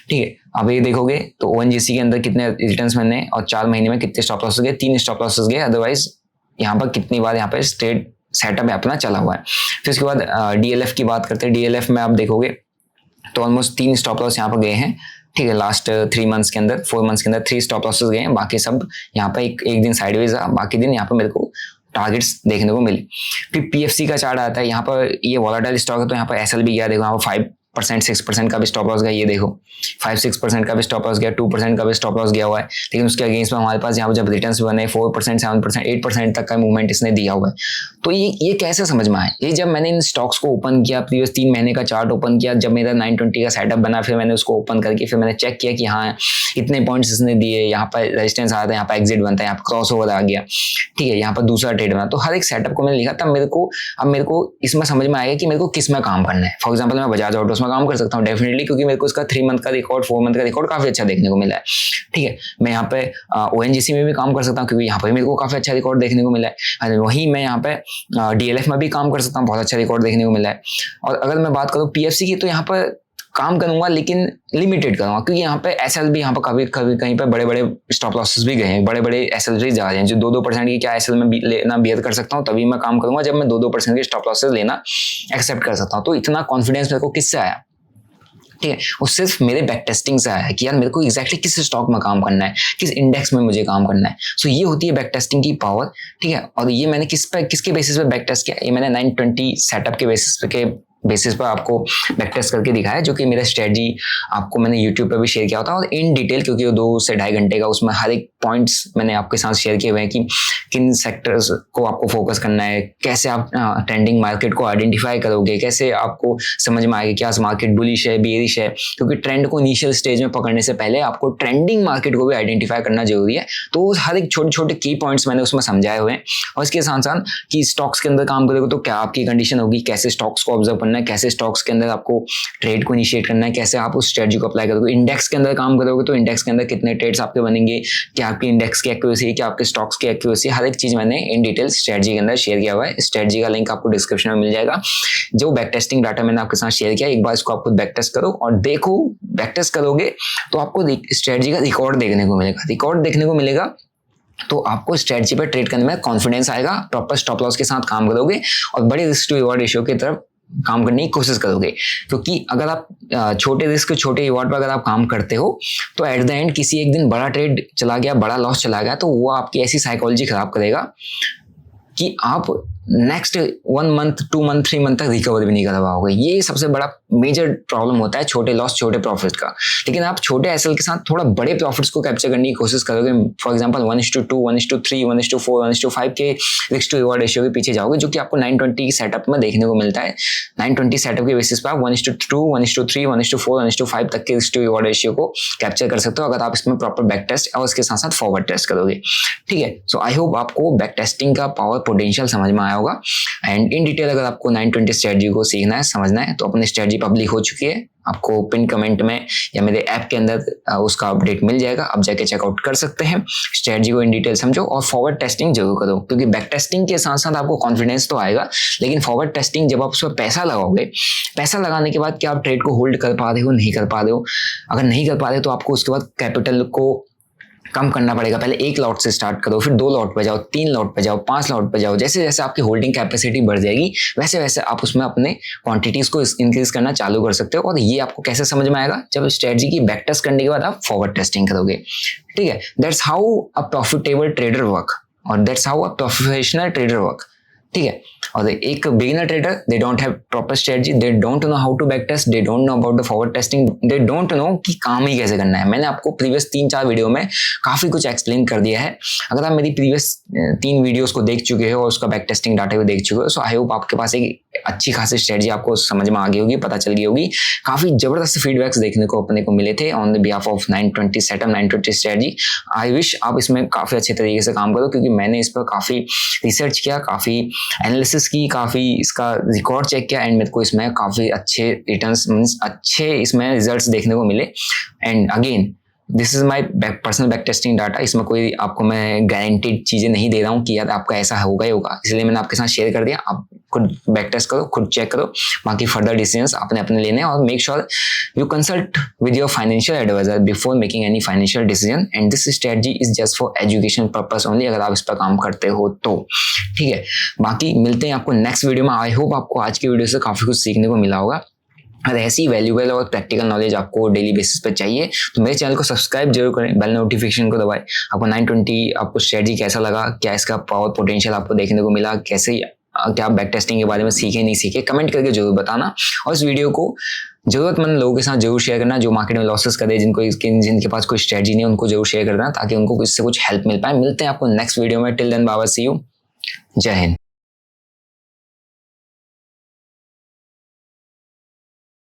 [SPEAKER 1] ठीक है, अब ये देखोगे तो ONGC के अंदर कितने रिटर्न्स मैंने और 4 महीने में कितने स्टॉप लॉसेस गए, 3 स्टॉप लॉसेस गए, अदरवाइज यहाँ पर कितनी बार यहाँ पर स्ट्रेट सेटअप अपना चला हुआ है। फिर उसके बाद DLF की बात करते हैं। DLF में आप देखोगे तो ऑलमोस्ट 3 स्टॉप लॉस यहाँ पर गए हैं। ठीक है, लास्ट 3 मंथ्स के अंदर, 4 मंथ्स के अंदर 3 स्टॉप लॉसेस गए हैं, बाकी सब यहाँ पर एक दिन साइडवेज रहा, बाकी दिन यहाँ पर मेरे को टारगेट्स देखने को मिले। फिर PFC का चार्ट आता है, यहाँ पर ये वॉलेटाइल स्टॉक है तो यहाँ पर SLB गया, देखो यहाँ पर 5%, 6% का भी स्टॉप लॉस गया, ये देखो 5-6% का भी स्टॉप लॉस गया, 2% का भी स्टॉप लॉस गया हुआ है। लेकिन उसके अगेंस्ट में हमारे पास यहाँ पर जब रिटर्न्स बने 4%, 7%, 8% तक का मूवमेंट इसने दिया हुआ है। तो ये कैसे समझ में आया? ये जब मैंने इन स्टॉक्स को ओपन किया, प्रीवियस 3 महीने का चार्ट ओपन किया, जब मेरा 920 का सेटअप बना, फिर मैंने उसको ओपन करके फिर मैंने चेक किया कि हाँ इतने पॉइंट्स इसने दिए, यहाँ पर रेजिस्टेंस आया था, यहाँ पर एग्जिट बनता है, यहाँ पर क्रॉस ओवर आ गया, ठीक है, यहाँ पर दूसरा ट्रेड बना। तो हर एक सेटअप को मैंने लिखा, तब मेरे को इसमें समझ में आएगा कि मेरे को किस में काम करना है। फॉर एग्जाम्पल मैं बजाज ऑटोस में काम कर सकता हूँ डेफिनेटली, क्योंकि मेरे को इसका 3 मंथ का रिकॉर्ड, 4 मंथ का रिकॉर्ड काफी अच्छा देखने को मिला है, ठीक है। मैं यहाँ पे ONGC में भी काम कर सकता हूँ, क्योंकि यहाँ पर मेरे को काफी अच्छा रिकॉर्ड देखने को मिला है। वहीं मैं यहाँ पे DLF में भी काम कर सकता हूँ, बहुत अच्छा रिकॉर्ड देखने को मिला है। और अगर मैं बात करूँ PFC की, तो यहाँ पर काम करूंगा लेकिन लिमिटेड करूंगा, क्योंकि यहाँ पे SL भी यहाँ पर कभी कहीं पे बड़े बड़े स्टॉप लॉसेस भी गए हैं, बड़े बड़े SL भी जा रहे हैं, जो 2-2% की क्या SL में लेना बियर कर सकता हूँ, तभी मैं काम करूंगा जब मैं 2-2% के स्टॉप लॉसेस लेना एक्सेप्ट कर सकता हूँ। तो इतना कॉन्फिडेंस मेरे को किससे आया? ठीक है, वो सिर्फ मेरे बैक टेस्टिंग से आया है कि यार मेरे को एग्जैक्टली किस स्टॉक में काम करना है, किस इंडेक्स में मुझे काम करना है। सो ये होती है बैक टेस्टिंग की पावर, ठीक है। और ये मैंने किसके बेसिस पे बैक टेस्ट किया? ये मैंने 920 सेटअप के बेसिस पर आपको बैक टेस्ट करके दिखाया, जो कि मेरा स्ट्रेटजी आपको मैंने यूट्यूब पर भी शेयर किया होता है, और इन डिटेल, क्योंकि वो 2 से 2.5 घंटे का, उसमें हर एक पॉइंट्स मैंने आपके साथ शेयर किए हुए हैं कि किन सेक्टर्स को आपको फोकस करना है, कैसे आप ट्रेंडिंग मार्केट को आइडेंटिफाई करोगे, कैसे आपको समझ में आएगा कि आज मार्केट बुलिश है, बेयरिश है, क्योंकि ट्रेंड को इनिशियल स्टेज में पकड़ने से पहले आपको ट्रेंडिंग मार्केट को भी आइडेंटिफाई करना जरूरी है। तो हर एक छोटे छोटे की पॉइंट्स मैंने उसमें समझाए हुए हैं। और इसके साथ साथ कि स्टॉक्स के अंदर काम करोगे तो क्या आपकी कंडीशन होगी, कैसे स्टॉक्स को ऑब्जर्व करना है, कैसे स्टॉक्स के अंदर आपको ट्रेड को इनिशिएट करना है, कैसे आप उस स्ट्रेटजी को अप्लाई करोगे। इंडेक्स के अंदर काम करोगे तो इंडेक्स के अंदर कितने ट्रेड्स आपके बनेंगे, क्या आपकी इंडेक्स की एक्यूरेसी, क्या आपके स्टॉक्स की एक्यूरेसी, हर एक चीज मैंने इन डिटेल स्ट्रेटजी के अंदर शेयर किया हुआ है। स्ट्रेटजी का लिंक आपको डिस्क्रिप्शन में मिल जाएगा। जो बैक टेस्टिंग डाटा मैंने आपके साथ शेयर किया, एक बार इसको आप खुद बैक टेस्ट करो और देखो, बैक टेस्ट करोगे तो आपको स्ट्रेटजी का रिकॉर्ड देखने को मिलेगा। तो आपको स्ट्रेटजी पर ट्रेड करने में कॉन्फिडेंस आएगा, प्रॉपर स्टॉप लॉस के साथ काम करोगे और बड़े रिस्क टू रिवॉर्ड रेशियो की तरफ काम करने की कोशिश करोगे। क्योंकि अगर आप छोटे रिस्क छोटे रिवॉर्ड पर अगर आप काम करते हो तो एट द एंड किसी एक दिन बड़ा ट्रेड चला गया, बड़ा लॉस चला गया, तो वो आपकी ऐसी साइकोलॉजी खराब करेगा कि आप नेक्स्ट 1 मंथ 2 मंथ 3 मंथ तक रिकवर भी नहीं कर पाओगे। ये सबसे बड़ा मेजर प्रॉब्लम होता है छोटे लॉस छोटे प्रॉफिट का। लेकिन आप छोटे एसएल के साथ थोड़ा बड़े प्रॉफिट्स को कैप्चर करने की कोशिश करोगे, फॉर एग्जांपल 1:2, 1:3, 1:4, 1:5 के रिस्क टू रिवॉर्ड रेशियो के पीछे जाओगे, जो कि आपको 920 सेटअप में देखने को मिलता है। 920 सेटअप के बेसिस पर आप 1:2, 1:3, 1:4, 1:5 तक के रिस्क टू रिवॉर्ड रेशियो को कैप्चर कर सकते हो अगर आप इसमें प्रॉपर बैक टेस्ट और इसके साथ साथ फॉरवर्ड टेस्ट करोगे। ठीक है, सो आई होप आपको बैक टेस्टिंग का पावर पोटेंशियल समझ में आया होगा। एंड इन डिटेल अगर आपको 920 स्ट्रेटजी को सीखना है, समझना है, तो अपनी स्ट्रेटजी पब्लिक हो चुकी है, आपको पिन कमेंट में या मेरे ऐप के अंदर उसका अपडेट मिल जाएगा, आप जाके चेकआउट कर सकते हैं। स्ट्रेटजी को इन डिटेल समझो और फॉरवर्ड टेस्टिंग जरूर करो, क्योंकि बैक टेस्टिंग के साथ साथ आपको कॉन्फिडेंस तो आएगा, लेकिन फॉरवर्ड टेस्टिंग जब आप उसमें पैसा लगाओगे, पैसा लगाने के बाद क्या आप ट्रेड को होल्ड कर पा रहे हो, नहीं कर पा रहे हो। अगर नहीं कर पा रहे हो तो आपको उसके बाद कैपिटल को कम करना पड़ेगा। पहले 1 लॉट से स्टार्ट करो, फिर 2 लॉट पे जाओ, 3 लॉट पे जाओ, 5 लॉट पे जाओ। जैसे जैसे आपकी होल्डिंग कैपेसिटी बढ़ जाएगी वैसे वैसे आप उसमें अपने क्वांटिटीज को इंक्रीज करना चालू कर सकते हो। और ये आपको कैसे समझ में आएगा, जब स्ट्रेटजी की बैक टेस्ट करने के बाद आप फॉरवर्ड टेस्टिंग करोगे। ठीक है, that's how a profitable trader work और that's how a professional trader work. ठीक है, और एक beginner trader, they don't have proper strategy, they don't know how to backtest, they don't know about the forward testing, they don't know कि काम ही कैसे करना है। मैंने आपको प्रीवियस 3-4 वीडियो में काफी कुछ एक्सप्लेन कर दिया है। अगर आप मेरी प्रीवियस 3 वीडियोस को देख चुके हो और उसका बैक टेस्टिंग डाटा भी देख चुके हो, सो आई होप आपके पास एक अच्छी खासी स्ट्रेटजी आपको समझ में आ गई होगी, पता चल गई होगी। काफी जबरदस्त फीडबैक्स देखने को अपने को मिले थे on the behalf of 920 setup, 920 strategy. I wish आप इसमें काफी अच्छे तरीके से काम करो, क्योंकि मैंने इस पर काफी रिसर्च किया, काफी एनालिसिस की, काफी इसका रिकॉर्ड चेक किया एंड मेरे को इसमें काफी अच्छे रिटर्न्स मींस अच्छे इसमें रिजल्ट्स देखने को मिले। And again this is my personal back testing data, इसमें कोई आपको मैं गारंटीड चीजें नहीं दे रहा हूँ कि यार आपका ऐसा होगा ही होगा, इसलिए मैंने आपके साथ शेयर कर दिया। आप खुद बैक टेस्ट करो, खुद चेक करो, बाकी फर्दर डिसीजंस आपने अपने लेने हैं। और make sure you consult with your financial advisor before making any financial decision. And this strategy is just for education purpose only, अगर आप इस पर काम करते हो तो। ठीक है, बाकी मिलते हैं आपको नेक्स्ट वीडियो में। आई होप आपको आज की वीडियो से काफी कुछ सीखने को मिला होगा। अगर ऐसी वैल्यूएबल और प्रैक्टिकल नॉलेज आपको डेली बेसिस पे चाहिए तो मेरे चैनल को सब्सक्राइब जरूर करें, बेल नोटिफिकेशन को दबाएं। आपको 920 आपको स्ट्रेटजी कैसा लगा, क्या इसका पावर पोटेंशियल आपको देखने को मिला, कैसे क्या आप बैक टेस्टिंग के बारे में सीखे नहीं सीखे, कमेंट करके जरूर बताना। और इस वीडियो को जरूरतमंद लोगों के साथ जरूर शेयर करना, जो मार्केट में लॉसेस करे, जिनके पास कोई स्ट्रेटजी नहीं है, उनको जरूर शेयर करना ताकि उनको इससे कुछ हेल्प मिल पाए। मिलते हैं आपको नेक्स्ट वीडियो में। Till then bye, see you, जय हिंद।